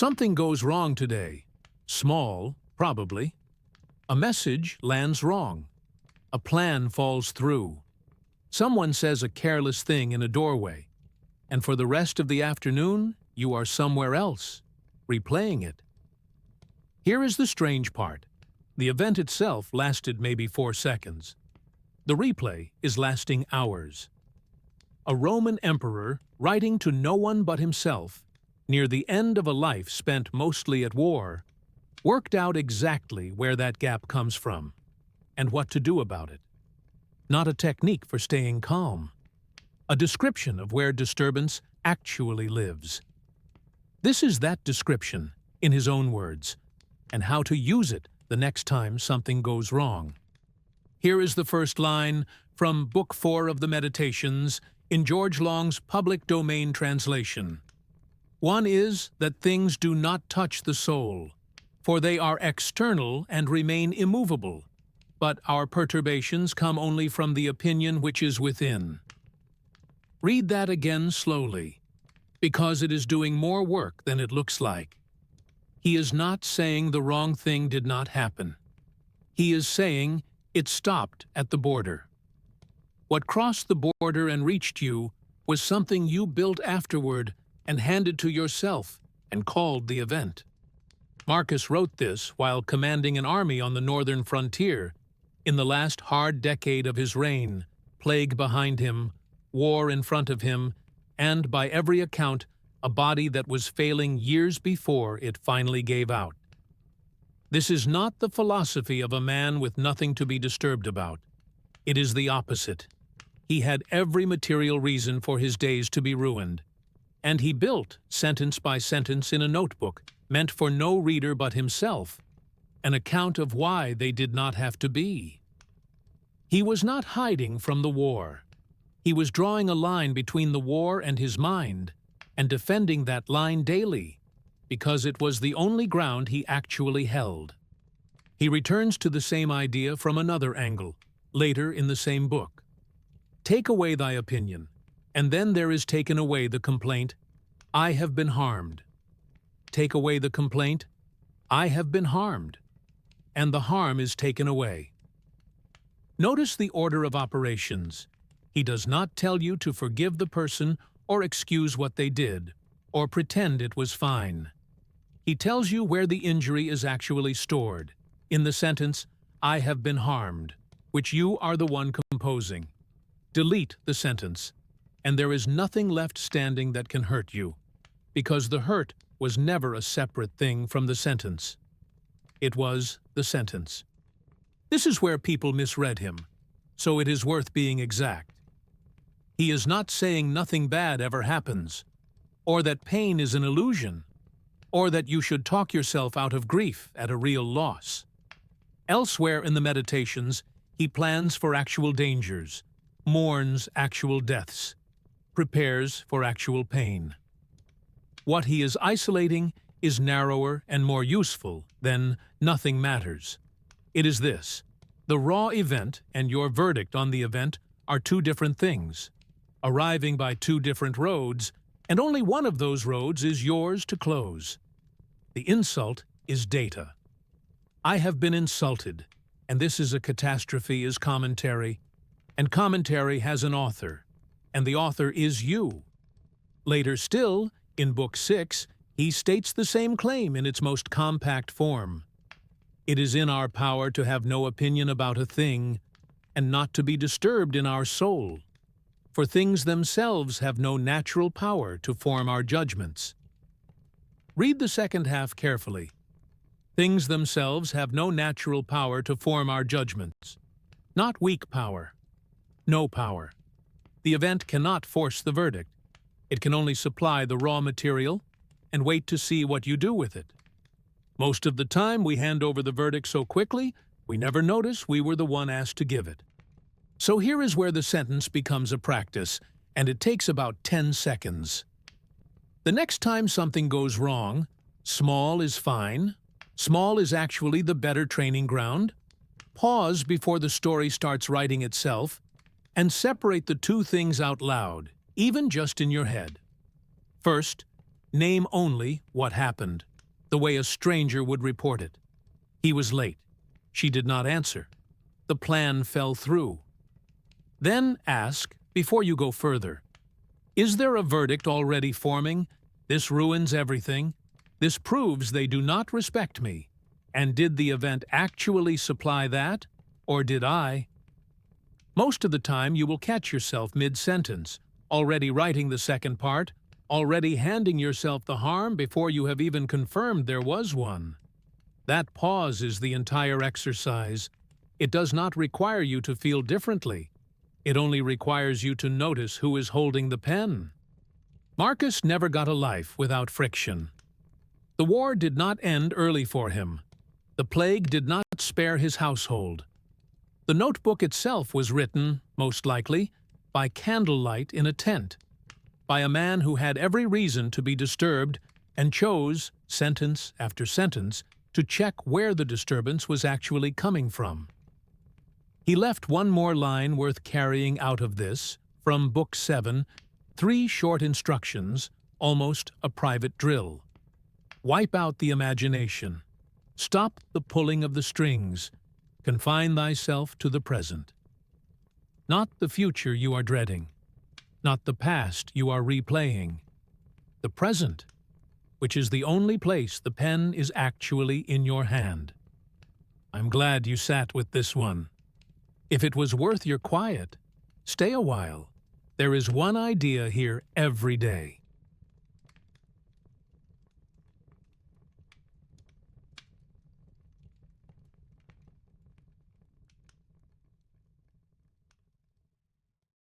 Something goes wrong today. Small, probably. A message lands wrong. A plan falls through. Someone says a careless thing in a doorway, and for the rest of the afternoon, you are somewhere else, replaying it. Here is the strange part. The event itself lasted maybe 4 seconds. The replay is lasting hours. A Roman emperor, writing to no one but himself, near the end of a life spent mostly at war, worked out exactly where that gap comes from and what to do about it. Not a technique for staying calm. A description of where disturbance actually lives. This is that description, in his own words, and how to use it the next time something goes wrong. Here is the first line from Book 4 of the Meditations in George Long's public domain translation. One is that things do not touch the soul, for they are external and remain immovable, but our perturbations come only from the opinion which is within. Read that again slowly, because it is doing more work than it looks like. He is not saying the wrong thing did not happen. He is saying it stopped at the border. What crossed the border and reached you was something you built afterward and handed to yourself and called the event. Marcus wrote this while commanding an army on the northern frontier in the last hard decade of his reign, plague behind him, war in front of him, and, by every account, a body that was failing years before it finally gave out. This is not the philosophy of a man with nothing to be disturbed about. It is the opposite. He had every material reason for his days to be ruined, and he built, sentence by sentence in a notebook, meant for no reader but himself, an account of why they did not have to be. He was not hiding from the war. He was drawing a line between the war and his mind, and defending that line daily, because it was the only ground he actually held. He returns to the same idea from another angle, later in the same book. Take away thy opinion, and then there is taken away the complaint, I have been harmed. Take away the complaint, I have been harmed, and the harm is taken away. Notice the order of operations. He does not tell you to forgive the person or excuse what they did, or pretend it was fine. He tells you where the injury is actually stored, in the sentence, I have been harmed, which you are the one composing. Delete the sentence, and there is nothing left standing that can hurt you, because the hurt was never a separate thing from the sentence. It was the sentence. This is where people misread him, so it is worth being exact. He is not saying nothing bad ever happens, or that pain is an illusion, or that you should talk yourself out of grief at a real loss. Elsewhere in the Meditations, he plans for actual dangers, mourns actual deaths, prepares for actual pain. What he is isolating is narrower and more useful than nothing matters. It is this: the raw event and your verdict on the event are two different things, arriving by two different roads, and only one of those roads is yours to close. The insult is data. I have been insulted, and this is a catastrophe is commentary, and commentary has an author, and the author is you. Later still, in Book 6, he states the same claim in its most compact form. It is in our power to have no opinion about a thing, and not to be disturbed in our soul, for things themselves have no natural power to form our judgments. Read the second half carefully. Things themselves have no natural power to form our judgments. Not weak power. No power. The event cannot force the verdict. It can only supply the raw material and wait to see what you do with it. Most of the time we hand over the verdict so quickly, we never notice we were the one asked to give it. So here is where the sentence becomes a practice, and it takes about 10 seconds. The next time something goes wrong, small is fine. Small is actually the better training ground. Pause before the story starts writing itself, and separate the two things out loud, even just in your head. First, name only what happened. the way a stranger would report it. He was late. She did not answer. The plan fell through. Then ask, before you go further, is there a verdict already forming? This ruins everything. This proves they do not respect me. And did the event actually supply that, or did I? Most of the time you will catch yourself mid-sentence, already writing the second part, already handing yourself the harm before you have even confirmed there was one. That pause is the entire exercise. It does not require you to feel differently. It only requires you to notice who is holding the pen. Marcus never got a life without friction. The war did not end early for him. The plague did not spare his household. The notebook itself was written, most likely, by candlelight in a tent, by a man who had every reason to be disturbed and chose, sentence after sentence, to check where the disturbance was actually coming from. He left one more line worth carrying out of this, from Book 7, 3 short instructions, almost a private drill. Wipe out the imagination. Stop the pulling of the strings. Confine thyself to the present. Not the future you are dreading. Not the past you are replaying. The present, which is the only place the pen is actually in your hand. I'm glad you sat with this one. If it was worth your quiet, stay a while. There is one idea here every day.